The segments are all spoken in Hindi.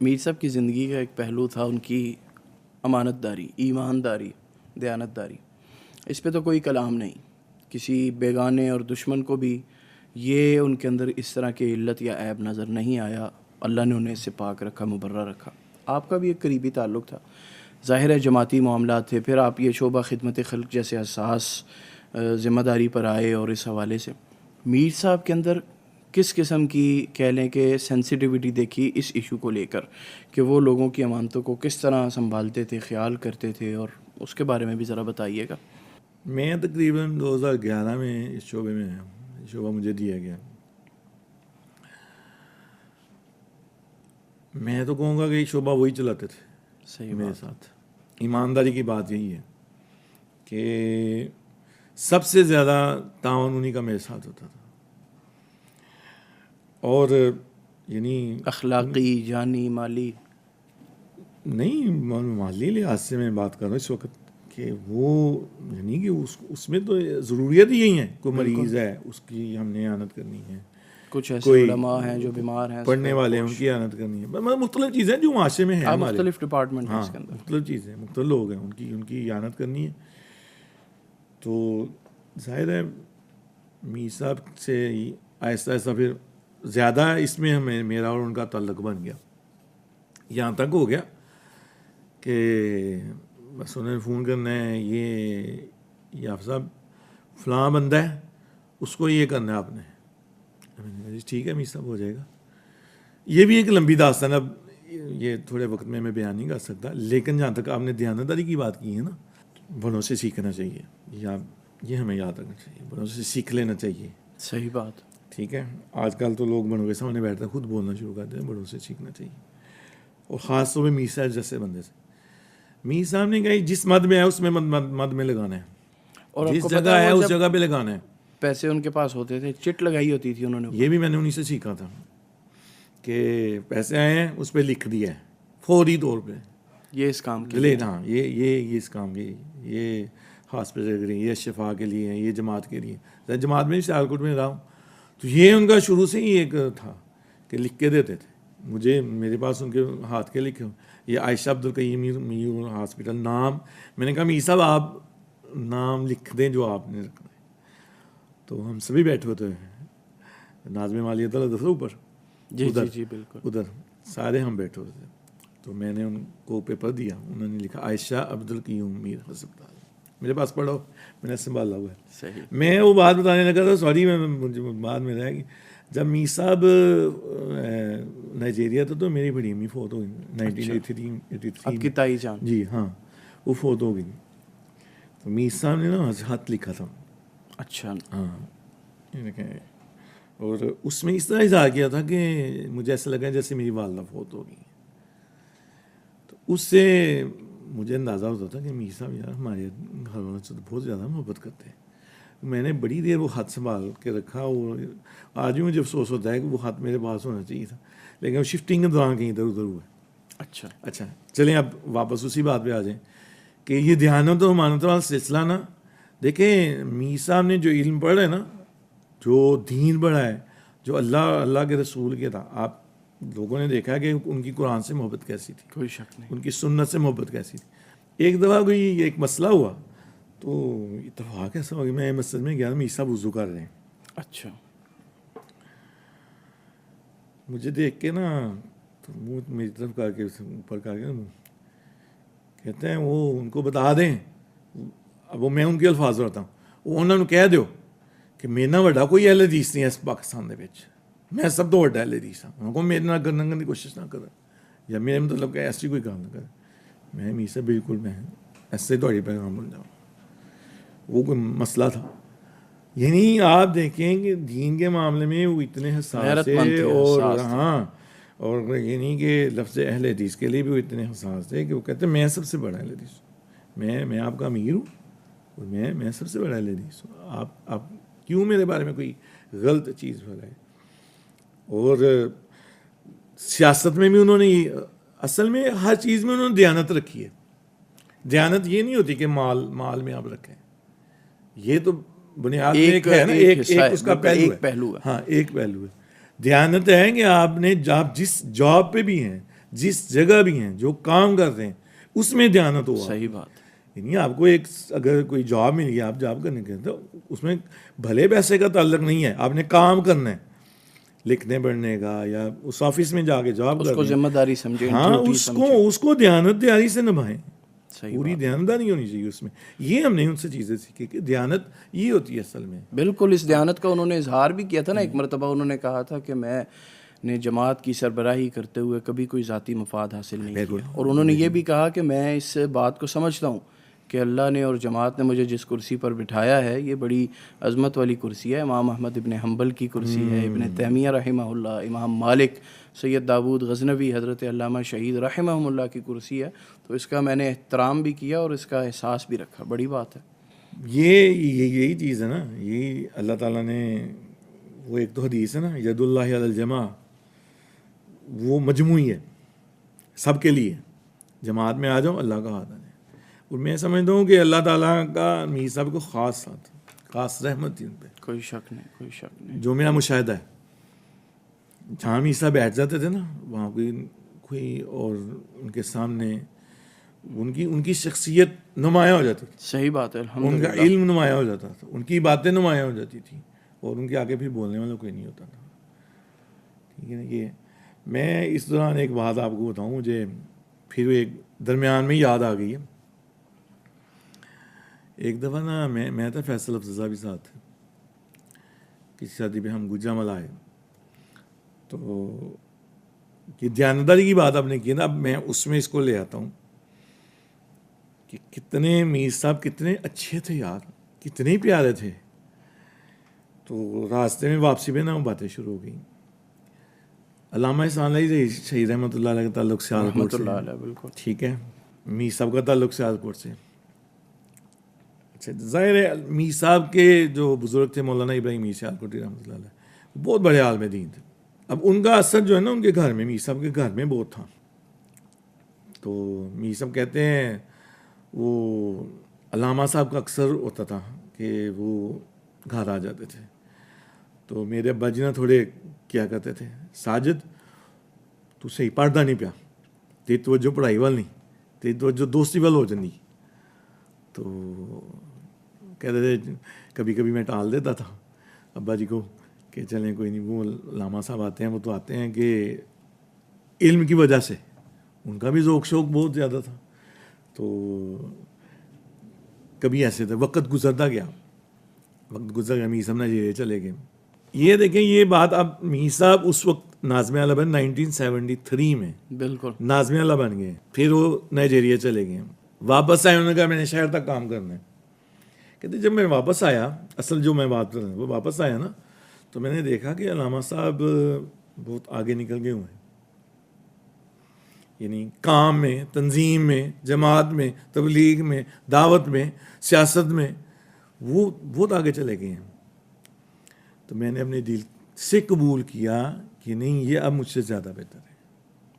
मीर साहब की ज़िंदगी का एक पहलू था उनकी अमानतदारी, ईमानदारी, दयानतदारी। इस पे तो कोई कलाम नहीं। किसी बेगाने और दुश्मन को भी ये उनके अंदर इस तरह की इल्लत या ऐब नज़र नहीं आया। अल्लाह ने उन्हें इससे पाक रखा, मुबर्रा रखा। आपका भी एक करीबी ताल्लुक़ था, ज़ाहिर है जमाती मामलात थे, फिर आप ये शोबा खिदमत खल्क़ जैसे हसास ज़िम्मेदारी पर आए, और इस हवाले से मीर साहब के अंदर किस किस्म की कह लें कि सेंसिटिविटी देखी इस इशू को लेकर कि वो लोगों की अमानतों को किस तरह संभालते थे, ख्याल करते थे, और उसके बारे में भी ज़रा बताइएगा। मैं तकरीबन 2011 में इस शोबे में शोबा मुझे दिया गया। मैं तो कहूँगा कि शोबा वही चलाते थे सही मेरे बात। साथ। ईमानदारी की बात यही है कि सबसे ज़्यादा तावन उन्हीं का मेरे साथ होता था, और यानी अखलाक़ी, जानी, माली नहीं, माली लिहाज से मैं बात कर रहा हूँ इस वक्त कि वो यानी कि उसमें तो ज़रूरियत ही यही है। कोई मरीज़ है उसकी हमने आनत करनी है, कुछ ऐसे कोई उलमा हैं जो बीमार हैं, पढ़ने वाले हैं उनकी आनत करनी है, मतलब मुख्तलिफ चीज़ें जो माशरे में हैं हमारे। मुख्तलिफ डिपार्टमेंट हैं हाँ, इसके अंदर। मुख्तलिफ चीज़ें, मुख्तलिफ लोग हैं, उनकी आनत करनी है। तो जाहिर है मीर साहब से आहिस्ता आहिस्ता फिर ज़्यादा इसमें हमें मेरा और उनका ताल्लुक़ बन गया। यहाँ तक हो गया कि बस उन्हें फ़ोन करना है, ये आप साहब फ़लाँ बंदा है, उसको ये करना है आपने। मैंने ठीक है मीर साहब, हो जाएगा। ये भी एक लंबी दास्तान, अब ये थोड़े वक्त में मैं बयान नहीं कर सकता, लेकिन जहाँ तक आपने दयानतदारी की बात की है ना, बड़ों से सीखना चाहिए, या ये हमें याद रखना चाहिए, बड़ों से सीख लेना चाहिए। सही बात। ठीक है, आजकल तो लोग बड़ों के सामने बैठते खुद बोलना शुरू करते हैं, बड़ों से सीखना चाहिए, और ख़ास तौर पर मीर साहब जैसे बंदे से। मीर साहब ने कहा जिस मद में है उसमें मद में लगाना है, और जिस जगह है उस जगह पे लगाना है। पैसे उनके पास होते थे, चिट लगाई होती थी उन्होंने। ये भी मैंने उन्हीं से सीखा था कि पैसे आए हैं उस पर लिख दिया है फौरी तौर पे, ये इस काम के लिए। हाँ, ये इस काम के, ये हॉस्पिटल के लिए, ये शिफा के लिए, ये जमात के लिए। जमात में सियालकोट में रहा हूँ, तो ये उनका शुरू से ही एक था कि लिख के देते थे मुझे, मेरे पास उनके हाथ के लिखे, ये आयशा अब्दुल कय्यूम मीर हॉस्पिटल नाम। मैंने कहा मीर साहब आप नाम लिख दें जो आपने रखना है। तो हम सभी बैठे होते हैं, नाज़िम मालियत दफ्तर ऊपर, उधर जी बिल्कुल, उधर सारे हम बैठे होते थे। तो मैंने उनको पेपर दिया, उन्होंने लिखा आयशा अब्दुल कय्यूम मीर अस्पताल, मेरे पास पढ़ो, मैंने संभाला हुआ है। सही। मैं वो बात बताने लगा था, सॉरी मुझे बाद में रहा कि जब मीर साहब नाइजीरिया था तो मेरी बड़ी अम्मी फोत हो गई 1983। आपकी ताई जान? जी हाँ, वो फोत हो गई। तो मीर साहब ने ना हाथ लिखा था। अच्छा। हाँ, और उसमें इस तरह इज़हार किया था कि मुझे ऐसा लगा जैसे मेरी वालदा फोत हो गई। तो उससे मुझे अंदाज़ा होता था कि मीर साहब यार हमारे घर वालों से तो बहुत ज़्यादा मोहब्बत करते हैं। मैंने बड़ी देर वो हाथ संभाल के रखा, और आज भी मुझे अफसोस होता है कि वो हाथ मेरे पास होना चाहिए था, लेकिन शिफ्टिंग के दौरान कहीं इधर उधर हुआ। अच्छा, चलें अब वापस उसी बात पे आ जाएं कि ये ध्यान तो मानत वाला सिलसिला ना, देखें मीर साहब ने जो इल्म पढ़ा है ना, जो दीन पढ़ा है, जो अल्लाह के रसूल के था, आप लोगों ने देखा कि उनकी कुरान से मोहब्बत कैसी थी, कोई शक नहीं, उनकी सुन्नत से मोहब्बत कैसी थी। एक दफ़ा कोई एक मसला हुआ, तो इत्तेफाक ऐसा हो गया, मैं मस्जिद में गया, मीर साहब वज़ू कर रहे हैं। अच्छा। मुझे देख के ना तो मुँह मेरी तरफ करके ऊपर करके मुँह कहते हैं वो उनको बता दें, अब वो मैं उनके अल्फाज रखता हूँ, वो उन्होंने कह दो कि मेरे ना वड्डा कोई अहले हदीस नहीं है इस पाकिस्तान दे विच, मैं सब तो वड्डा अहले हदीस हाँ, उनको मेरे ना करने की कोशिश ना करे, या मेरे मतलब कि ऐसी कोई काम ना करे। मैं मीर से बिल्कुल मैं ऐसे थोड़ी पैगाम बोल जाऊँ, वो कोई मसला था। यानी आप देखें कि दीन के मामले में वो इतने हसास थे, और हाँ, और ये नहीं कि लफ्ज़ अहले हदीस के लिए भी वो इतने हसास थे कि वो कहते मैं सबसे बड़ा अहले हदीस हूँ, मैं आपका अमीर हूँ, और मैं सबसे बड़ा अहले हदीस हूँ, आप क्यों मेरे बारे में कोई गलत चीज़ फैलाए। और सियासत में भी उन्होंने, असल में हर चीज़ में उन्होंने दयानत रखी है। दयानत ये नहीं होती कि माल में आप रखें, ये तो बुनियाद एक है ना, एक उसका पहलू है। हाँ, एक पहलू है। दयानत है कि आपने आप जिस जॉब पे भी हैं, जिस जगह भी हैं, जो काम कर रहे हैं, उसमें दयानत हो। सही बात है। नहीं, आपको एक अगर कोई जॉब मिल गई, आप जॉब करने के, तो उसमें भले पैसे का ताल्लुक नहीं है, आपने काम करना है लिखने पढ़ने का, या उस ऑफिस में जाके जॉब उसको जिम्मेदारी समझे, हाँ, उसको दयानतदारी से निभाएं, पूरी दयानतदारी होनी चाहिए उसमें। ये हमने उनसे चीज़ें सीखी कि दयानत ये होती है असल में। बिल्कुल, इस दयानत का उन्होंने इजहार भी किया था ना। एक मरतबा उन्होंने कहा था कि मैंने जमात की सरबराही करते हुए कभी कोई ज़ाती मफाद हासिल नहीं किया, और उन्होंने ये भी कहा कि मैं इस बात को समझता हूँ कि अल्लाह ने और जमात ने मुझे जिस कुर्सी पर बिठाया है, ये बड़ी अज़मत वाली कुर्सी है। इमाम अहमद इब्न हम्बल की कुर्सी है, इब्न तैमिया रहमहुल्लाह, इमाम मालिक, सैयद दाऊद गज़नवी, हज़रत अल्लामा शहीद रहमहुल्लाह की कुर्सी है। तो इसका मैंने एहतराम भी किया और इसका एहसास भी रखा। बड़ी बात है। यही चीज़ है ना, यही अल्लाह ताला ने, वो एक तो हदीस है ना, यदुल्लाहि अलल जमा, वो मजमूई है, सबके लिए। जमात में आ जाओ, अल्लाह का हाथ आ जाए। और मैं समझता हूँ कि अल्लाह ताला का मीर साहब को ख़ास साथ, ख़ास रहमत थी उन पर, कोई शक नहीं, कोई शक नहीं। जो मेरा मुशाहिदा है, जहाँ मीर साहब बैठ जाते थे ना, वहाँ कोई और उनके सामने उनकी शख्सियत नुमाया हो जाती थी। सही बात है, उनका इल्म नुमाया हो जाता था, उनकी बातें नुमाया हो जाती थी, और उनके आगे फिर बोलने वाला कोई नहीं होता था। ठीक है ना। ये मैं इस दौरान एक बात आपको बताऊँ, मुझे फिर एक दरमियान में याद आ गई है। एक दफ़ा ना मैं था, फैसल अफजा भी साथ थे, किसी शादी पे हम गुजरामल आए, तो ये दयानतदारी की बात आपने की ना, अब मैं उसमें इसको ले आता हूँ कि कितने मीर साहब कितने अच्छे थे यार, कितने प्यारे थे। तो रास्ते में वापसी में ना वो बातें शुरू हो गई। अल्लामा इहसान शहीद रहमतुल्लाह अलैह का ताल्लुक सियालकोट से, बिल्कुल ठीक है। मीर साहब का ताल्लुक सियालकोट से। अच्छा, ज़ाहिर है मीर साहब के जो बुज़ुर्ग थे मौलाना इब्राहिम मीर सियालकोटी रहमतुल्लाह अलैह, बहुत बड़े आलिम दीन थे। अब उनका असर जो है ना उनके घर में, मीर साहब के घर में बहुत था। तो मीर साहब कहते हैं, वो अल्लामा साहब का अक्सर होता था कि वो घर आ जाते थे। तो मेरे अब्बा जी ना थोड़े क्या कहते थे, साजिद तू सही पढ़दा नहीं पिया, तेरी तवज्जो पढ़ाई वाल नहीं, तेरी तवज्जो दोस्ती वाल हो जाती। तो कहते थे, कभी कभी मैं टाल देता था अब्बा जी को कि चलें कोई नहीं, वो लामा साहब आते हैं, वो तो आते हैं कि इल्म की वजह से उनका भी ज़ौक़ शौक़ बहुत ज़्यादा था। तो कभी ऐसे थे, वक्त गुजरता गया, वक्त गुजर गया, मीर साहब नाइजीरिया चले गए। ये देखें, ये बात अब मीर साहब उस वक्त नाज़िम आला बन 1973 में, बिल्कुल नाज़िम आला बन गए, फिर वो नाइजीरिया चले गए, वापस आए, उन्होंने कहा मैंने शहर तक काम करना है। कहते जब मैं वापस आया, असल जो मैं बात कर रहा हूँ, वो वापस आया ना, तो मैंने देखा कि अल्लामा साहब बहुत आगे निकल गए हुए हैं, यानी काम में, तंजीम में, जमात में, तबलीग में, दावत में, सियासत में, वो बहुत आगे चले गए हैं। तो मैंने अपने दिल से कबूल किया कि नहीं, ये अब मुझसे ज़्यादा बेहतर है।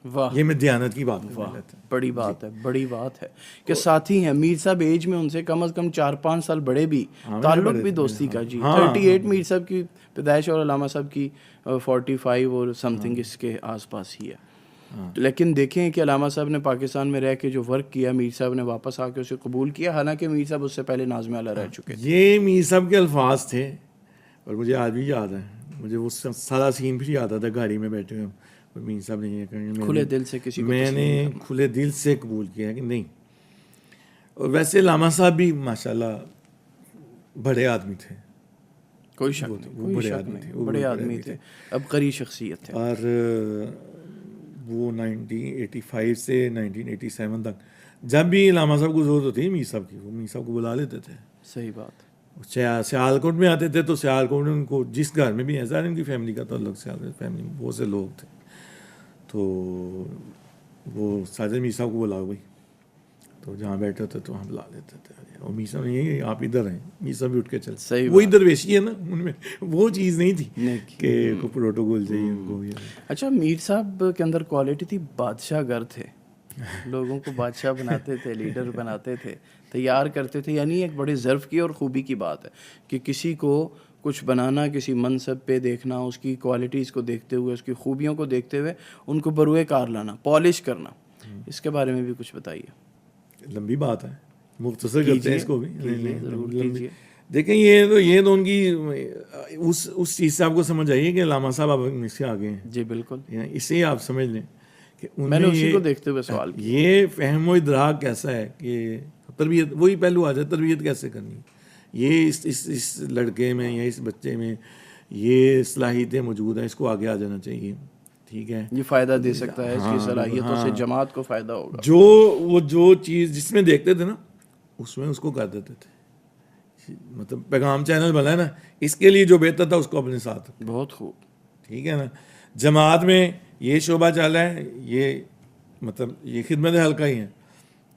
वाह, ये मैं दयानत की बात कर रहा था। बड़ी बात है, बड़ी बात है कि साथी हैं मीर साहब, एज में उनसे कम से कम 4-5 साल बड़े भी, ताल्लुक भी दोस्ती का। जी 38 मीर साहब की पैदाइश और अल्लामा साहब की 45 और समथिंग इसके आसपास ही है। लेकिन देखें कि अल्लामा साहब ने पाकिस्तान में रह के जो वर्क किया, मीर साहब ने वापस आके उसे कबूल किया, हालांकि मीर साहब उससे पहले नाज़िम आला रह चुके थे। ये मीर साहब के अल्फाज थे, और मुझे आज भी याद है, मुझे वो सारा सीन भी याद आता, गाड़ी में बैठे हुए मीर साहब ने ये कहा, खुले दिल से किसी को मैंने खुले दिल से कबूल किया कि नहीं। और वैसे लामा साहब भी माशाल्लाह बड़े आदमी थे, कोई शक नहीं, वो बड़े आदमी थे, बड़े आदमी थे, अब करी शख्सियत थे। और वो 1985 से 1987 तक जब भी लामा साहब को जरूरत होती है मीर साहब की, वो मीर साहब को बुला लेते थे। सही बात। सियालकोट में आते थे तो सियालकोट में उनको जिस घर में भी है, सारे उनकी फैमिली का ताल्लुक सियालकोट फैमिली में बहुत से लोग थे, तो वो साजिद मीर साहब को बुलाओ भाई, तो जहाँ बैठे थे तो हम बुला लेते थे, और मीर साहब यही आप इधर हैं, मीर साहब भी उठ के चले। वही दरवेशी है ना उनमें, वो चीज़ नहीं थी कि प्रोटोकॉल चाहिए उनको। अच्छा, मीर साहब के अंदर क्वालिटी थी, बादशाह गर थे, लोगों को बादशाह बनाते थे, लीडर बनाते थे, तैयार करते थे। यानी एक बड़े ज़र्फ़ की और ख़ूबी की बात है कि किसी को कुछ बनाना, किसी मनसब पे देखना, उसकी क्वालिटीज़ को देखते हुए, उसकी खूबियों को देखते हुए उनको बरूए कार लाना, पॉलिश करना, इसके बारे में भी कुछ बताइए। लंबी बात है, मुख्तसर करते हैं इसको भी। ज़रूर कीजिए। देखें ये तो उनकी उस चीज़ से आपको समझ आइए कि लामा साहब अब इससे आगे हैं। जी बिल्कुल, इससे ही आप समझ लें कि मैंने उसी को देखते हुए सवाल किया। ये फहम व इदराक कैसा है कि तरबियत, वही पहलू आ जाए, तरबियत कैसे करनी, ये इस लड़के में या इस बच्चे में ये सलाहियतें मौजूद हैं, इसको आगे आ जाना चाहिए। ठीक है, ये फ़ायदा दे सकता है, इसकी सलाहियतों से जमात को फ़ायदा होगा। जो चीज़ जिसमें देखते थे ना, उसमें उसको कर देते थे। मतलब पैगाम चैनल बना है ना, इसके लिए जो बेहतर था उसको अपने साथ। बहुत खूब। ठीक है ना, जमात में ये शोबा चला है, ये मतलब ये खिदमत हल्का ही है।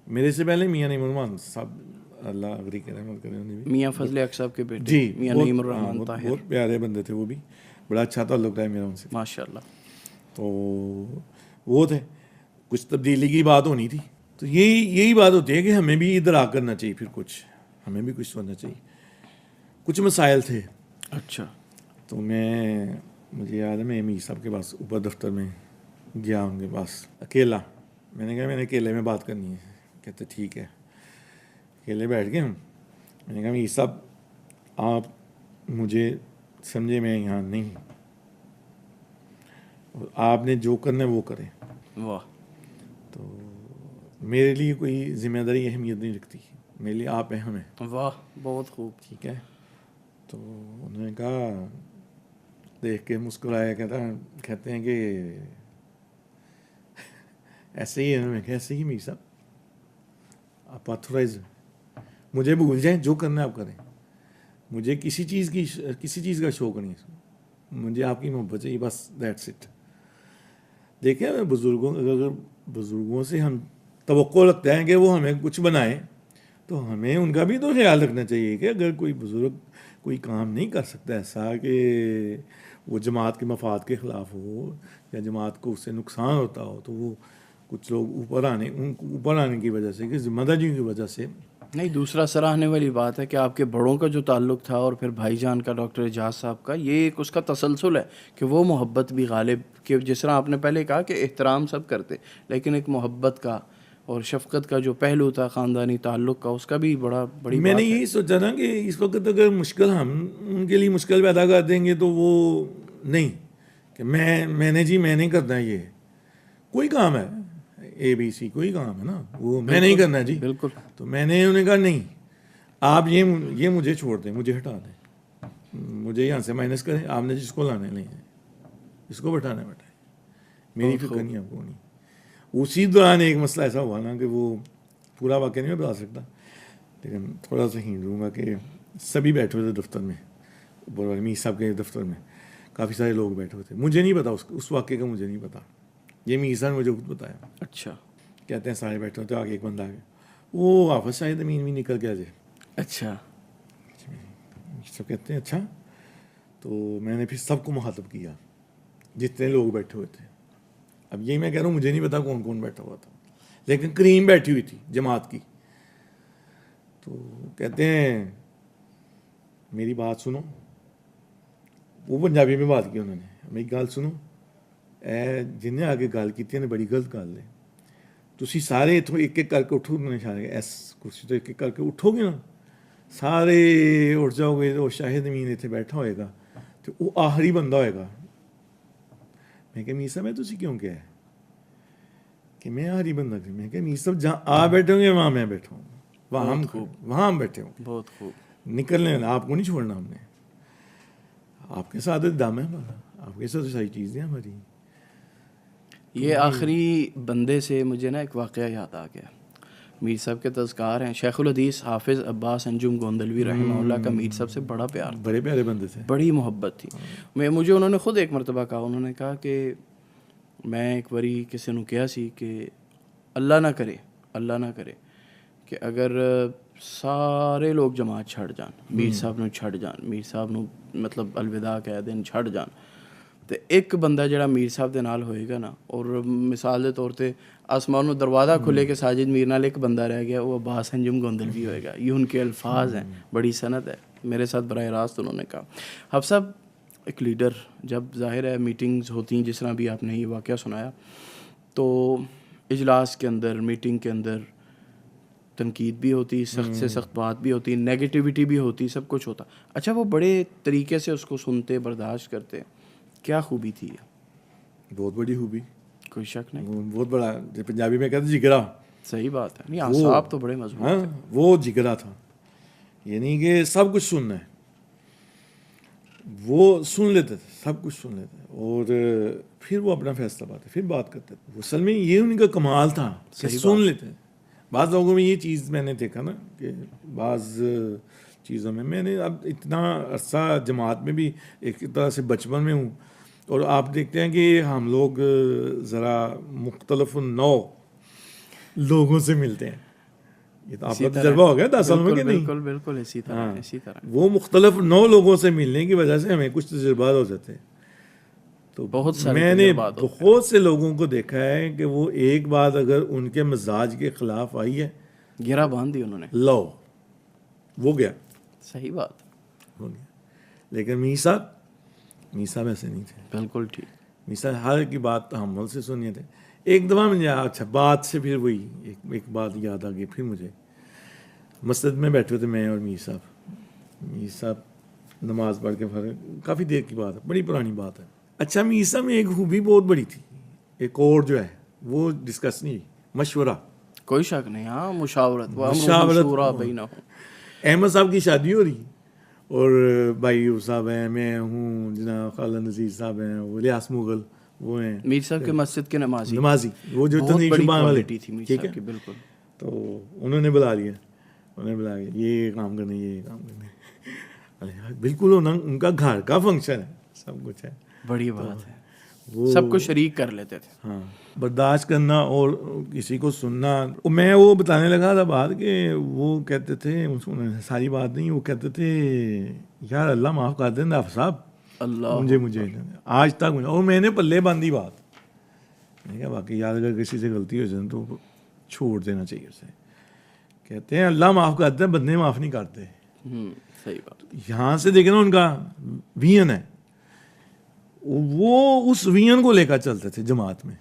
मेरे से पहले मियाँ नईमुर रहमान साहब, अल्लाह अगरी करे, मत करे, उन्हें भी मियाँ फजले हक साहब के बेटे जी, मियाँ नईमुर रहमान ताहिर, बहुत प्यारे बंदे थे वो भी, बड़ा अच्छा ताल्लुक रहा है मेरा उनसे। माशाल्लाह। तो वो थे, कुछ तब्दीली की बात होनी थी, तो यही बात होती है कि हमें भी इदराक करना चाहिए, फिर कुछ हमें भी कुछ सोचना चाहिए। कुछ मसाइल थे। अच्छा। तो मुझे याद है, मैं मीर साहब के पास ऊपर दफ्तर में गया उनके पास अकेला। मैंने कहा मैंने अकेले में बात करनी है। कहते ठीक है। अकेले बैठ गए हम। मैंने कहा मीर साहब आप मुझे समझे, मैं यहाँ नहीं, और आपने जो करना है वो करें। वाह। तो मेरे लिए कोई जिम्मेदारी अहमियत नहीं रखती, मेरे लिए आप हैं, हमें। वाह, बहुत खूब। ठीक है। तो उन्होंने कहा, देख के मुस्कुराया, कहते हैं कि ऐसे ही है। मैं कहा ऐसे ही मीर साहब, आप ऑथराइज, मुझे भूल जाएं, जो करना है आप करें, मुझे किसी चीज़ का शौक नहीं है, मुझे आपकी मोहब्बत चाहिए, बस दैट्स इट। देखें बुज़ुर्गों से हम तवक्को रखते हैं कि वो हमें कुछ बनाएं, तो हमें उनका भी तो ख्याल रखना चाहिए कि अगर कोई बुज़ुर्ग कोई काम नहीं कर सकता ऐसा कि वो जमात के मफाद के ख़िलाफ़ हो या जमात को उससे नुकसान होता हो, तो वो कुछ लोग ऊपर आने की वजह से, कि जिम्मेदारियों की वजह से। नहीं, दूसरा सराहने वाली बात है कि आपके बड़ों का जो ताल्लुक़ था और फिर भाईजान का डॉक्टर एजाज साहब का, ये एक उसका तसलसल है कि वो मोहब्बत भी गालिब, कि जिस तरह आपने पहले कहा कि एहतराम सब करते, लेकिन एक मोहब्बत का और शफ़क़त का जो पहलू था ख़ानदानी ताल्लुक़ का, उसका भी बड़ी मैंने बात है। यही सोचा ना कि इस वक्त अगर मुश्किल हम उनके लिए मुश्किल पैदा कर देंगे तो वो नहीं कि मैंने करना है, ये कोई काम है ABC, कोई काम है ना, वो मैं नहीं करना जी। बिल्कुल। तो मैंने उन्हें कहा नहीं, आप ये मुझे छोड़ दें, मुझे हटा दें, मुझे यहाँ से माइनस करें, आपने जिसको लाने नहीं है, इसको बैठाना बैठाए, मेरी फिक्र नहीं आपको नहीं। उसी दौरान एक मसला ऐसा हुआ ना कि वो पूरा वाक़या नहीं मैं बता सकता, लेकिन थोड़ा सा हिंट दूँगा कि सभी बैठे हुए थे दफ्तर में, ऊपर वाले मीर साहब के दफ्तर में काफ़ी सारे लोग बैठे हुए थे। मुझे नहीं पता उस वाक़े का, मुझे नहीं पता, ये मीर साहब ने मुझे खुद बताया। अच्छा। कहते हैं सारे बैठे होते, आगे एक बंदा आ गया, वो वापस शायद मीन में निकल गया जे। अच्छा। सब कहते हैं अच्छा। तो मैंने फिर सबको मुखातब किया, जितने लोग बैठे हुए थे। अब यही मैं कह रहा हूँ, मुझे नहीं पता कौन कौन बैठा हुआ था, लेकिन करीम बैठी हुई थी जमात की। तो कहते हैं मेरी बात सुनो, वो पंजाबी में बात की उन्होंने, मेरी गल सुनो, जिन्हें आगे गल की ने बड़ी गलत गल है, तुसी सारे इतों एक एक करके उठो, उन्होंने इशारा किया, इस कुर्सी तो एक एक करके उठोगे ना, सारे उठ जाओगे, तो शाहिद अमीन इतने बैठा होएगा, तो वो आखिरी बंदा होएगा। मैं क्या मीर साहब मैं तुसी क्यों क्या है कि मैं आखिरी बंदा क्यों? मैं क्या मीर साहब जहाँ आप बैठे होंगे वहाँ मैं बैठा हूँ, वहाँ हम बैठे हों, बहुत खूब। निकलने आपको नहीं छोड़ना हमने, आपके साथ दम है हमारा, आपके साथ सारी चीज़ें हमारी। ये आखिरी बंदे से मुझे ना एक वाक़या याद आ गया। मीर साहब के तज़कार हैं, शेखुल हदीस हाफिज़ अब्बास अंजुम गोंदलवी रहमहुल्लाह का मीर साहब से बड़ा प्यार, बड़े प्यारे बंदे थे, बड़ी मोहब्बत थी। मुझे उन्होंने ख़ुद एक मरतबा कहा, उन्होंने कहा कि मैं एक बारी किसी ने कहा सी कि अल्लाह ना करे कि अगर सारे लोग जमात छड़ जान, मीर साहब ਨੂੰ छड़ जान, मीर साहब ਨੂੰ मतलब अलविदा कह देन, छड़ जान, तो एक बंदा जड़ा मीर साहब के नाल होएगा ना, और मिसाल के तौर पर आसमान में दरवाज़ा खुले के साजिद मीर नाल एक बंदा रह गया, वो अब्बास अंजुम गोंदलवी होएगा। ये उनके अल्फाज हैं, बड़ी सनत है। मेरे साथ बराह रास्त उन्होंने कहा। अब साहब, एक लीडर जब ज़ाहिर है मीटिंग्स होती हैं, जिस तरह भी आपने ये वाक़या सुनाया, तो इजलास के अंदर, मीटिंग के अंदर तनकीद भी होती, सख्त से सख्त बात भी होती, नेगेटिविटी भी होती, सब कुछ होता। अच्छा, वो बड़े तरीके से उसको सुनते, बर्दाश्त करते, क्या खूबी थी? बहुत बड़ी खूबी, कोई शक नहीं। वो बहुत बड़ा, जो पंजाबी में कहते जिगरा। सही बात है। नहीं, आसाब तो बड़े मजबूत थे। हाँ, वो जिगरा था, यानी कि सब कुछ सुनना है, वो सुन लेते थे, सब कुछ सुन लेते थे, और फिर वो अपना फैसला पाते, फिर बात करते थे। वो असल में ये उनका कमाल था कि सुन लेते थे। बाज़ लोगों में ये चीज़ मैंने देखा ना कि बाज़ चीज़ों में, मैंने अब इतना अरसा जमात में भी एक तरह से बचपन में हूँ, और आप देखते हैं कि हम लोग ज़रा मुख्तलिफ नौ लोगों से मिलते हैं। ये तो आपका तजर्बा हो गया 10 साल में कि नहीं? बिल्कुल बिल्कुल इसी तरह। हाँ, इसी तरह वो मुख्तलिफ 9 लोगों से मिलने की वजह से हमें कुछ तजुर्बात हो जाते हैं। तो बहुत सारे मैंने तजुर्बात होते हैं। बहुत से लोगों को देखा है कि वो एक बात अगर उनके मिजाज के खिलाफ आई है, गिरा बांध दी उन्होंने। लो वो गया, सही बात, हो गया। लेकिन मीर साहब ऐसे नहीं थे। बिल्कुल ठीक। मीर साहब हर की बात तहम्मुल से सुनिए थे। एक दफ़ा मुझे, अच्छा बात से फिर वही एक बात याद आ गई फिर मुझे। मस्जिद में बैठे थे मैं और मीर साहब नमाज पढ़ के फिर काफ़ी देर की बात है, बड़ी पुरानी बात है। अच्छा, मीर साहब में एक खूबी बहुत बड़ी थी, एक और जो है वो डिस्कस नहीं, मशवरा। कोई शक नहीं। हाँ, मुशावरत भाई ना हो। अहमद साहब की शादी हो रही, और भाई साहब हैं, मैं हूँ, जनाब खाला नज़ीर साहब हैं, वो लियास मुगल वो हैं, मीर साहब के मस्जिद के नमाजी, वो जो बहुत बड़ी शुबान वाले, क्वालिटी थी मीर ठीक साहब है। की, बिल्कुल। तो उन्होंने बुला लिया, ये काम करने, ये काम करने। अरे यार, बिल्कुल उनका घर का फंक्शन है, सब कुछ है, बड़ी बात है, वो सबको शरीक कर लेते थे। हाँ, बर्दाश्त करना और किसी को सुनना। मैं वो बताने लगा था बात कि वो कहते थे, उन्होंने सारी बात नहीं, वो कहते थे यार अल्लाह माफ़ कर देना आप साहब, अल्लाह मुझे आज तक मुझे, और मैंने पल्ले बांधी बात। मैंने कहा बाकी यार अगर किसी से गलती हो जाए तो छोड़ देना चाहिए उसे। कहते हैं अल्लाह माफ़ करते हैं, बंदे माफ़ नहीं करते। सही बात। यहाँ से देखे ना उनका विजन है, वो उस विजन को लेकर चलते थे जमात में।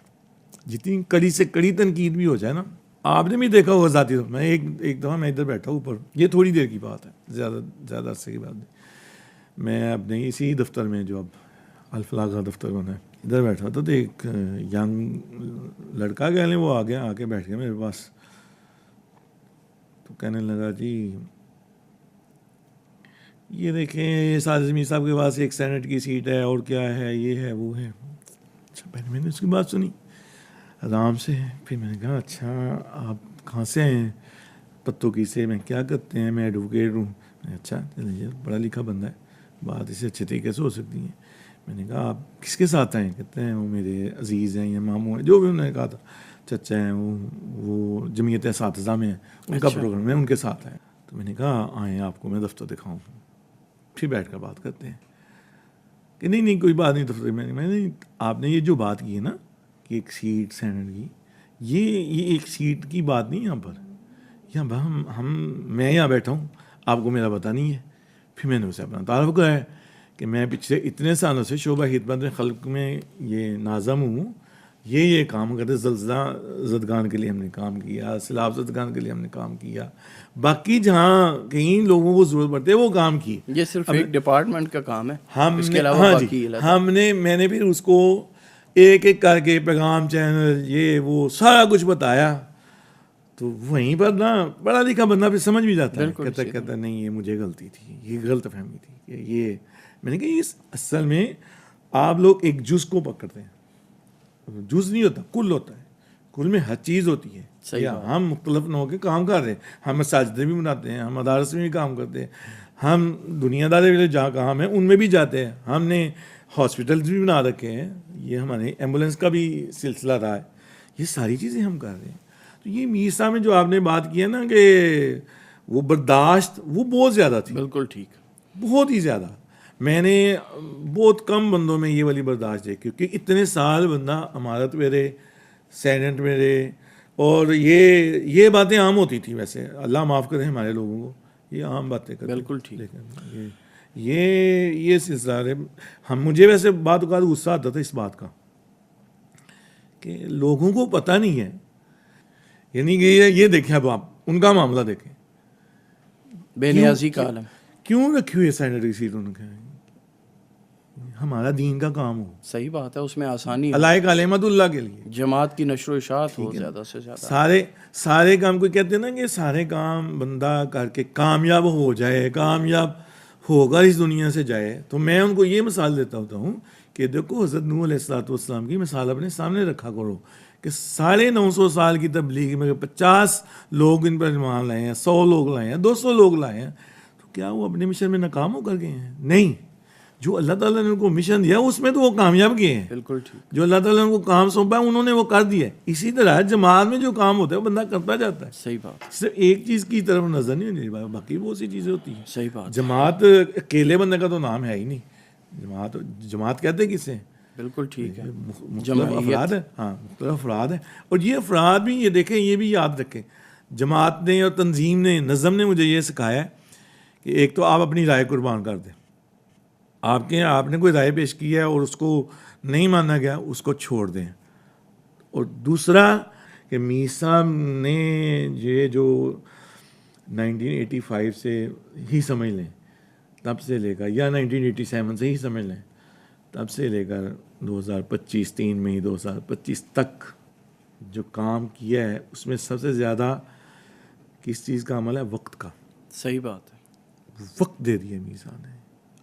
जितनी कड़ी से कड़ी तनकीद भी हो जाए ना, आपने भी देखा होगा ज़ाती तौर। मैं एक दफ़ा मैं इधर बैठा ऊपर, ये थोड़ी देर की बात है, ज़्यादा अरसे की बात नहीं। मैं अपने इसी दफ्तर में जो अब अल-फलाह का दफ्तर बना है, इधर बैठा था, तो एक यंग लड़का कह लें, वो आ गया, आके बैठ गया मेरे पास। तो कहने लगा जी ये देखें साजिद मीर साहब के पास एक सेनेट की सीट है, और क्या है, ये है वो है। अच्छा, पहले मैंने उसकी बात सुनी आराम से, फिर मैंने कहा अच्छा आप कहाँ से हैं? पत्तों से। मैं क्या करते हैं? मैं एडवोकेट हूँ। अच्छा चलिए, बड़ा लिखा बंदा है, बात इसे अच्छे तरीके से हो सकती है। मैंने कहा आप किसके साथ आए? कहते हैं वो मेरे अजीज़ हैं या मामू हैं, जो भी उन्होंने कहा था, चचा हैं, वो जमीयत एसातिज़ा में है, उनका प्रोग्राम है, उनके साथ है। तो मैंने कहा आए आपको मैं दफ्तर दिखाऊँ, फिर बैठ कर बात करते हैं। कि नहीं कोई बात नहीं दफ्तर। मैंने आपने ये जो बात की है ना कि एक सीट सेनेट की, ये एक सीट की बात नहीं। यहाँ पर मैं यहाँ बैठा हूँ, आपको मेरा पता नहीं है। फिर मैंने उसे अपना तारुफ कराया कि मैं पिछले इतने सालों से शोबा खिदमत खल्क में ये नाज़म हूँ, ये काम करते, ज़लज़ला ज़दगान के लिए हमने काम किया, सैलाब ज़दगान के लिए हमने काम किया, बाकी जहाँ कहीं लोगों को ज़रूरत पड़ती है वो काम की। ये सिर्फ एक डिपार्टमेंट का काम है, इसके अलावा हाँ बाकी जी, मैंने फिर उसको एक एक करके पैगाम, चैनल, ये वो सारा कुछ बताया। तो वहीं पर ना बड़ा लिखा बंदा फिर समझ भी जाता है, कहता नहीं ये मुझे गलती थी, ये गलत फहमी थी, ये। मैंने कहा इस असल में आप लोग एक जुज़ को पकड़ते हैं, जुज़ नहीं होता, कुल होता है, कुल में हर चीज़ होती है। हम मुख्तलिफ नौ के काम कर रहे हैं, हम मसाजिदें भी बनाते हैं, हम मदारस में भी काम करते हैं, हम दुनियादारी वाले जहाँ काम है उनमें भी जाते हैं, हमने हॉस्पिटल्स भी बना रखे हैं, ये हमारे एम्बुलेंस का भी सिलसिला रहा है, ये सारी चीज़ें हम कर रहे हैं। तो ये मीर साहब में जो आपने बात की है ना कि वो बर्दाश्त, वो बहुत ज़्यादा थी। बिल्कुल ठीक, बहुत ही ज़्यादा। मैंने बहुत कम बंदों में ये वाली बर्दाश्त है, क्योंकि इतने साल बंदा अमारत में रहे, सेनेट में रहे, और ये बातें आम होती थी वैसे, अल्लाह माफ़ करे हमारे लोगों को, ये आम बातें करते बिल्कुल ठीक। लेकिन ये सिलसिला है। हम मुझे वैसे बात गुस्सा आता था इस बात का कि लोगों को पता नहीं है, यानी कि ये देखें अब आप उनका मामला देखें, बेनियाजी का आलम। क्यों रखी हुई है सैनिटरी सीट उनके? हमारा दीन का काम हो, सही बात है, उसमें आसानी हो, अलाइक अलेमतुल्लाह के लिए जमात की नशर इशात हो ज़्यादा से ज़्यादा। सारे काम, कोई कहते हैं ना कि सारे काम बंदा करके कामयाब हो जाए, कामयाब होकर इस दुनिया से जाए। तो मैं उनको ये मिसाल देता होता हूँ कि देखो हज़रत नूह अलैहिस्सलाम की मिसाल अपने सामने रखा करो कि 950 साल की तबलीग में 50 लोग इन पर ईमान लाए हैं, 100 लोग लाए हैं, 200 लोग लाए हैं, तो क्या वो अपने मिशन में नाकाम होकर गए हैं? नहीं, जो अल्लाह ताला ने उनको मिशन दिया उसमें तो वो कामयाब गए हैं। बिल्कुल ठीक। जो अल्लाह ताला ने उनको काम सौंपा है उन्होंने वो कर दिया। इसी तरह जमात में जो काम होता है वो बंदा करता जाता है। सही बात। सिर्फ एक चीज़ की तरफ नजर नहीं होनी, बाकी बहुत सी चीज़ें होती हैं। सही बात। जमात अकेले बंदे का तो नाम है ही नहीं। जमात कहते हैं किसे? बिल्कुल ठीक है, मुख्तलिफ अफराद है। हाँ, मुख्तलिफ अफराद है। और ये अफराद भी ये देखें, ये भी याद रखें, जमात ने और तंजीम ने, नज़म ने मुझे ये सिखाया कि एक तो आप अपनी राय कुर्बान कर दें। आपने कोई राय पेश की है और उसको नहीं माना गया, उसको छोड़ दें। और दूसरा कि मीर साहब ने ये जो 1985 से ही समझ लें, तब से लेकर, या 1987 से ही समझ लें, तब से लेकर 2025 3 मई 2025 तक जो काम किया है उसमें सबसे ज़्यादा किस चीज़ का अमल है? वक्त का। सही बात है, वक्त दे दिया मीर साहब ने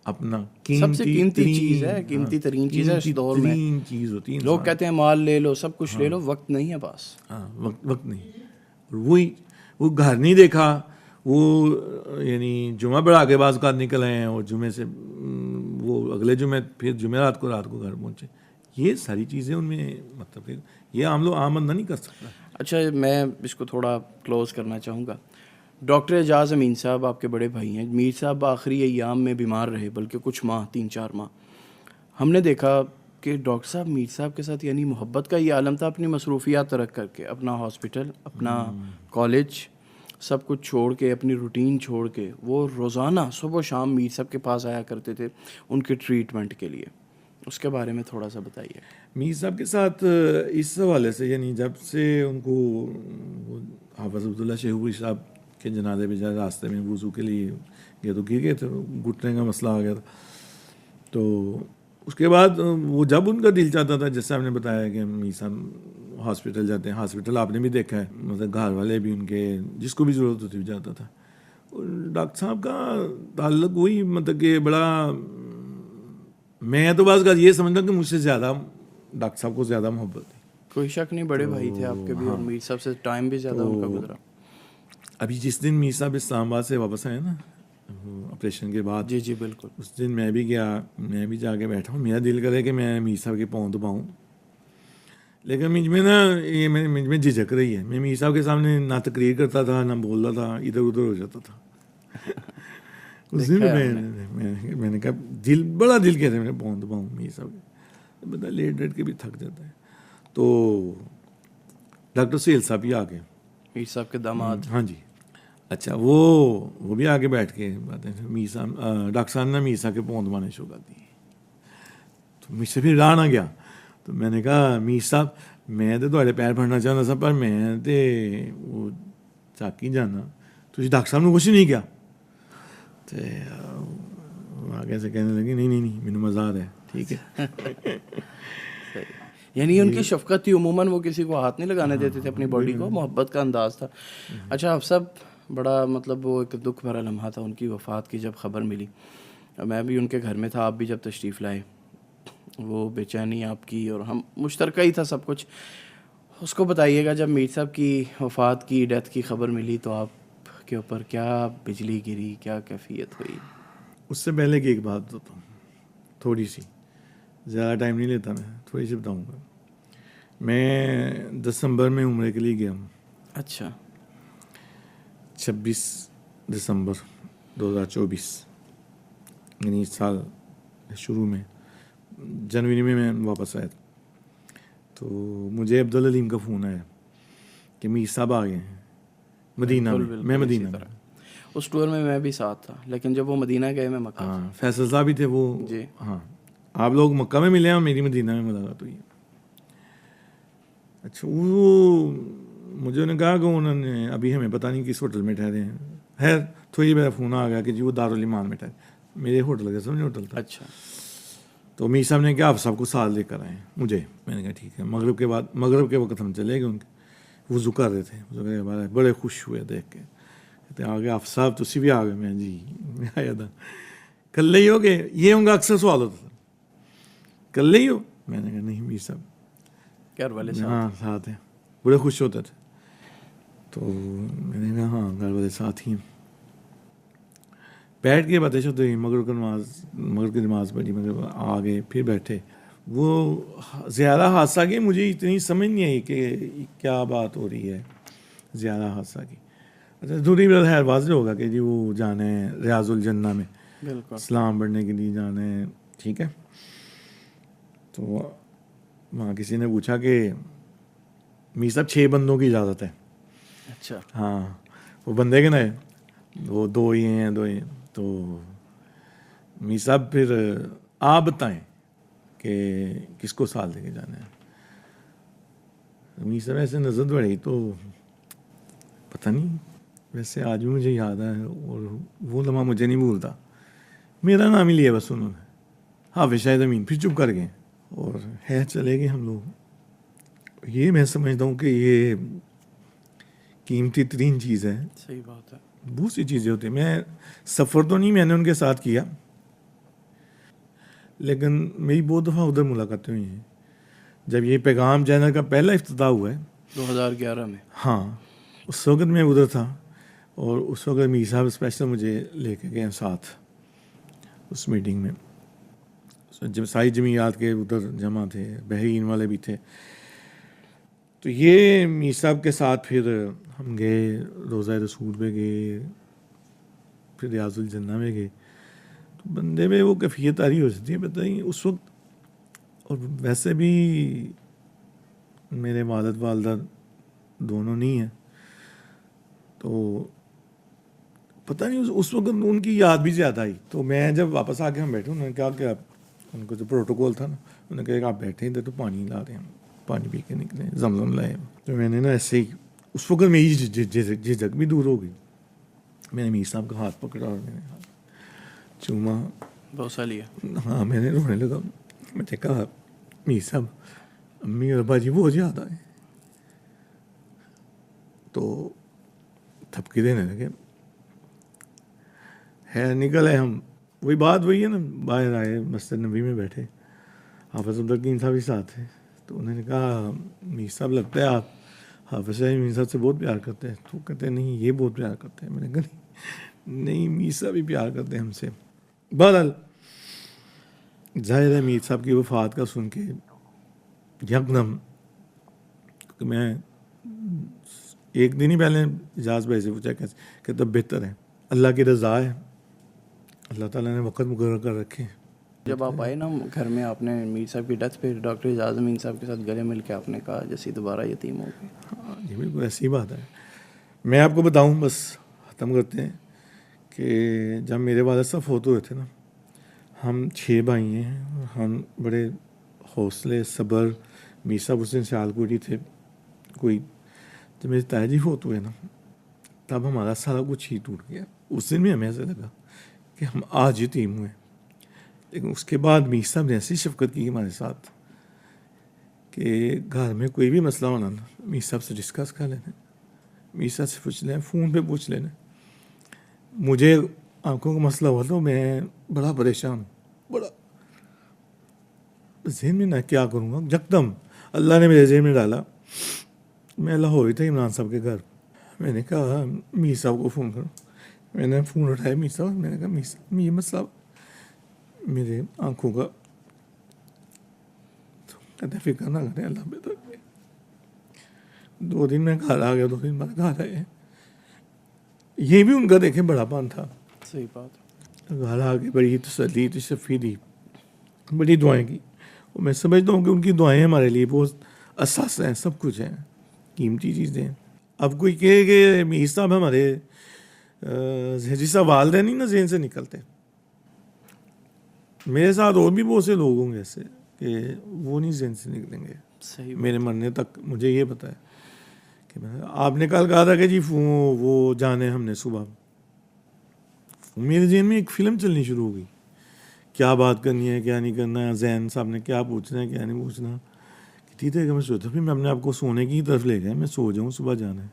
अपना। सबसे कीमती चीज़ है, कीमती तरीन चीज़ है इस दौर में। चीज़ होती है। लोग कहते हैं माल ले लो, सब कुछ ले लो, वक्त नहीं है पास। हाँ, वक्त नहीं। और वो घर नहीं देखा, वो यानी जुमा बढ़ा के बाद का निकल आए हैं और जुमे से वो अगले जुमे फिर जुमेरात को रात को घर पहुँचे। ये सारी चीज़ें उनमें, मतलब ये आम बंदा नहीं कर सकता। अच्छा, मैं इसको थोड़ा क्लोज करना चाहूँगा। डॉक्टर एजाज़ अमीन साहब आपके बड़े भाई हैं। मीर साहब आखिरी अय्याम में बीमार रहे, बल्कि कुछ माह, 3-4 माह। हमने देखा कि डॉक्टर साहब मीर साहब के साथ यानी मोहब्बत का ये आलम था। अपनी मसरूफियात तरक करके, अपना हॉस्पिटल, अपना कॉलेज, सब कुछ छोड़ के, अपनी रूटीन छोड़ के, वो रोज़ाना सुबह शाम मीर साहब के पास आया करते थे उनके ट्रीटमेंट के लिए। उसके बारे में थोड़ा सा बताइए। मीर साहब के साथ इस हवाले से, यानी जब से उनको हाफ़िज़ अब्दुल्ला शेखपुरी साहब के जनाजे में रास्ते में वज़ू के लिए गए तो गिर गए थे, घुटने का मसला आ गया था। तो उसके बाद वो जब उनका दिल चाहता था, जैसे आपने बताया कि मीर साहब हॉस्पिटल जाते हैं, हॉस्पिटल आपने भी देखा है, मतलब घर वाले भी उनके, जिसको भी ज़रूरत होती जाता था। और डॉक्टर साहब का ताल्लुक वही, मतलब कि बड़ा, मैं तो बस ये समझता हूँ कि मुझसे ज़्यादा डॉक्टर साहब को ज़्यादा मोहब्बत थी। कोई शक नहीं, बड़े भाई थे आपके भी। और मीर साहब से टाइम भी ज़्यादा उनका गुजरा। अभी जिस दिन मीर साहब इस्लामाबाद से वापस आए ना ऑपरेशन के बाद, जी बिल्कुल, उस दिन मैं भी गया, मैं भी जाके बैठा हूँ। मेरा दिल करे कि मैं मीर साहब के पाँव दबाऊँ, लेकिन मुझ में ना ये मुझ में झिझक रही है। मैं मीर साहब के सामने ना तकरीर करता था, ना बोलता था, इधर उधर हो जाता था। उस दिन मैंने कहा बड़ा दिल कहता है मेरे पाँव दबाऊँ मीर साहब के। बंदा लेट के भी थक जाता है। तो डॉक्टर सुहेल साहब भी आ गए, मीर साहब के दामाद। हाँ जी। अच्छा, वो भी आके बैठ के बातें, मीर साहब, डॉक्टर साहब ने मीर साहब के पाँव दबाने शुरू कर दी। तो मुझसे फिर राह ना गया। तो मैंने कहा मीर साहब, मैं तो थोड़े पैर फड़ना चाहता था, पर मैं तो वो चाकी जाना, तुझे डॉक्टर साहब ने कुछ नहीं किया। तो आगे से कहने लगी नहीं मैंने मजा आ रहा है, ठीक है। यानी उनकी शफकत थी, उमूमन वो किसी को हाथ नहीं लगाने देते थे अपनी बॉडी को, मोहब्बत का अंदाज था। अच्छा, आप सब बड़ा, मतलब वो एक दुख भरा लम्हा था उनकी वफ़ात की जब ख़बर मिली। मैं भी उनके घर में था, आप भी जब तशरीफ़ लाए, वो बेचैनी आपकी और हम मुश्तरका ही था सब कुछ। उसको बताइएगा, जब मीर साहब की वफ़ात की, डेथ की ख़बर मिली, तो आप के ऊपर क्या बिजली गिरी, क्या कैफियत हुई? उससे पहले की एक बात बताता हूँ, थोड़ी सी, ज़्यादा टाइम नहीं लेता, मैं थोड़ी सी बताऊँगा। मैं दिसंबर में उम्रे के लिए गया हूँ। अच्छा। 26 दिसंबर 2024, यानी इस साल शुरू में, जनवरी में मैं वापस आया। तो मुझे अब्दुल अलीम का फ़ोन आया कि मीर साहब आ गए हैं मदीना में। मैं मदीना में। उस टूर में मैं भी साथ था, लेकिन जब वो मदीना गए मैं मक्का। हाँ, फैसल साहब भी थे वो जी। हाँ, आप लोग मक्का में मिले हैं और मेरी मदीना में मुलाकात हुई है। अच्छा, वो मुझे उन्होंने कहा कि उन्होंने अभी हमें पता नहीं किस होटल में ठहरे हैं। खैर थोड़ी मेरा फ़ोन आ गया कि जी वो दारुल ईमान में ठहरे, मेरे होटल का समझे होटल था। अच्छा। तो मीर साहब ने कहा आप सबको साथ लेकर आए मुझे। मैंने कहा ठीक है। मगरिब के वक्त हम चले गए, उनके वज़ू कर रहे थे, वज़ू के बाद बड़े खुश हुए देख के, कहते आ गए आप साहब, तुसी भी आ गए। मैं जी मैं आया था। कल्ले ही हो गए, ये उनका अक्सर सवाल होता था, कल्ले ही हो। मैंने कहा नहीं मीर साहब घर वाले हाँ साथ हैं। बड़े खुश होते थे। तो मैंने कहा हाँ घर वाले साथ ही हैं। बैठ के बातें शुरू हुई, मगर की नमाज पढ़ी, मगर आ गए, फिर बैठे। वो ज़्यादा हादसा की मुझे इतनी समझ नहीं आई कि क्या बात हो रही है ज़्यादा हादसा की। अच्छा दूरी पर खैर वाज़ेह होगा कि जी वो जाना है रियाजुल जन्ना में, बिल्कुल इस्लाम पढ़ने के लिए जाना है, ठीक है। तो वहाँ किसी ने पूछा कि मीर साहब 6 बंदों की इजाज़त है। अच्छा। हाँ, वो बंदे के ना वो 2 ही हैं, 2 ही। तो मीर साहब फिर आप बताएं कि किसको साथ लेके जाना है। मीर साहब ऐसे नज़र बढ़ी तो पता नहीं, वैसे आज भी मुझे याद है और वो लम्हा मुझे नहीं भूलता। मेरा नाम ही लिया बस उन्होंने, हाफिज़ शाहिद अमीन, फिर चुप कर गए और है चले गए हम लोग। ये मैं समझता हूँ कि ये कीमती तरीन चीज़ है। सही बात है। बहुत सी चीज़ें होती हैं। मैं सफ़र तो नहीं मैंने उनके साथ किया, लेकिन मेरी बहुत दफ़ा उधर मुलाकातें हुई हैं। जब ये पैगाम चैनल का पहला इफ्तिताह हुआ है 2011 में। हाँ, उस वक्त मैं उधर था और उस वक्त मीर साहब स्पेशल मुझे लेके गए साथ उस मीटिंग में। जब सारी जमीयात के उधर जमा थे, बहरीन वाले भी थे। तो ये मीर साहब के साथ फिर हम गए, रोज़ा रसूल पे गए, फिर रियाजुल जन्ना में गए। तो बंदे में वो कैफियत आ रही हो सकती है, पता नहीं उस वक्त। और वैसे भी मेरे वालिद वालदा दोनों नहीं हैं, तो पता नहीं उस वक्त उनकी याद भी ज़्यादा आई। तो मैं जब वापस आके हम बैठे, उन्होंने कहा कि आप, उनको जो प्रोटोकॉल था ना, उन्होंने कहा कि आप बैठे इधर तो पानी ला रहे हैं, पानी पी के निकले, जमजम लाए। तो मैंने ना ऐसे ही उस वक्त मेरी झिझक भी दूर हो गई। मैंने मीर साहब का हाथ पकड़ा और मैंने हाथ चूमा, बहुत लिया। हाँ मैंने रोने लगा। मैंने कहा मीर साहब अम्मी और अब्बा जी बहुत ज़्यादा है। तो थपकी देने लगे। है निकल है, हम वही बात वही है ना, बाहर आए, मस्जिद नबी में बैठे, हाफिज़ अब्दुल साहब भी साथ थे। तो उन्होंने कहा मीर साहब लगता है आप हाफिज़ मीर साहब से बहुत प्यार करते हैं। तो कहते हैं नहीं ये बहुत प्यार करते हैं। मैंने कहा नहीं मीर साहब भी प्यार करते हैं हमसे। बहरहाल जाहिर है मीर साहब की वफ़ात का सुन के यकदम, क्योंकि मैं एक दिन ही पहले इजाज़ भाई से पूछा कैसे, कहते बेहतर है, अल्लाह की रज़ा है, अल्लाह ताला ने वक़्त मुकर्रर कर रखे। जब आप आए ना घर में, आपने मीर साहब की डेथ पे डॉक्टर एजाज़ अमीन साहब के साथ गले मिल के आपने कहा जैसे दोबारा यतीम हो गए। हाँ ये बिल्कुल ऐसी बात है। मैं आपको बताऊं, बस ख़त्म करते हैं, कि जब मेरे वालिद साहब फोत हुए थे ना, हम 6 भाई हैं, हम बड़े हौसले सब्र, मीर साहब उस दिन सियालकोटी थे कोई। जब मेरे ताया जी फोत हुए ना, तब हमारा सारा कुछ ही टूट गया। उस दिन भी हमें ऐसा लगा कि हम आज यतीम हुए। लेकिन उसके बाद मीर साहब ने ऐसी शफकत की हमारे साथ कि घर में कोई भी मसला होना ना, मीर साहब से डिस्कस कर लेना, मीर साहब से पूछ लेना, फ़ोन पे पूछ लेना। मुझे आंखों का मसला हुआ तो मैं बड़ा परेशान हूँ, बड़ा जहन में ना क्या करूँगा। यकदम अल्लाह ने मेरे जहन में डाला, मैं लाहौर ही था इमरान साहब के घर। मैंने कहा मीर साहब को फ़ोन करो। मैंने फ़ोन उठाया मीर साहब, मैंने कहा मीर साहब ये मसला मेरे आंखों का। तो कहते फिक्र ना करें, अल्लाह बेहतर करे। 2 दिन में घर आ गया, 2 दिन बाद घर आए। ये भी उनका देखे बड़ापन था। सही बात है। घर आके बड़ी तसल्ली तशफ़ी दी, बड़ी दुआएं की। और मैं समझता हूँ कि उनकी दुआएं हमारे लिए बहुत असास हैं, सब कुछ हैं, कीमती चीज़ें हैं। अब कोई कहे कि मीर साहब हमारे जिस वालदैन नहीं ना जहन से निकलते। मेरे साथ और भी बहुत से लोग होंगे ऐसे कि वो नहीं जहन से निकलेंगे सही मेरे मरने तक। मुझे ये पता है कि आपने कल कहा था कि जी वो जाने हमने सुबह, मेरे जहन में एक फ़िल्म चलनी शुरू हो गई, क्या बात करनी है क्या नहीं करना है, जैन साहब ने क्या पूछना है क्या नहीं पूछना। ठीक है, मैं सोचा फिर मैं अपने आप को सोने की तरफ ले गया, मैं सो जाऊँ सुबह जाना है।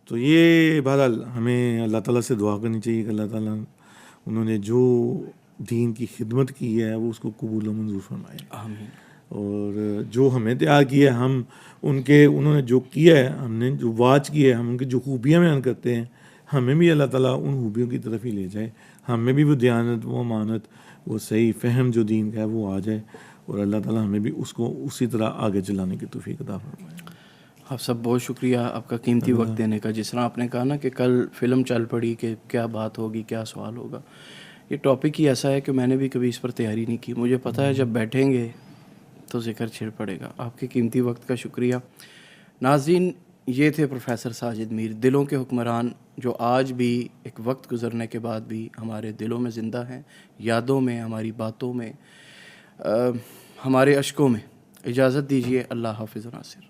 तो ये बहरहाल हमें अल्लाह ताला से दुआ करनी चाहिए कि अल्लाह ताला उन्होंने जो दीन की खिदमत की है वो उसको कबूल व मंजूर फरमाए। आमीन। और जो हमें तैयार किया है, हम उनके उन्होंने जो किया है, हमने जो वाच किया है, हम उनकी जो खूबियाँ बयान करते हैं, हमें भी अल्लाह ताला उन खूबियों की तरफ ही ले जाए, हमें भी वो दयानत, वो अमानत, वो सही फ़हम जो दीन का है वो आ जाए, और अल्लाह ताला हमें भी उसको उसी तरह आगे चलाने की तौफीक अता फरमाए। आप सब बहुत शुक्रिया आपका कीमती वक्त देने का। जिस तरह आपने कहा ना कि कल फ़िल्म चल पड़ी कि क्या बात होगी, क्या सवाल होगा, ये टॉपिक ही ऐसा है कि मैंने भी कभी इस पर तैयारी नहीं की। मुझे पता है जब बैठेंगे तो ज़िक्र छिड़ पड़ेगा। आपके कीमती वक्त का शुक्रिया। नाज़रीन, ये थे प्रोफेसर साजिद मीर, दिलों के हुक्मरान, जो आज भी एक वक्त गुज़रने के बाद भी हमारे दिलों में ज़िंदा हैं, यादों में, हमारी बातों में, हमारे अश्कों में। इजाज़त दीजिए। अल्लाह हाफ़िज़ नासिर।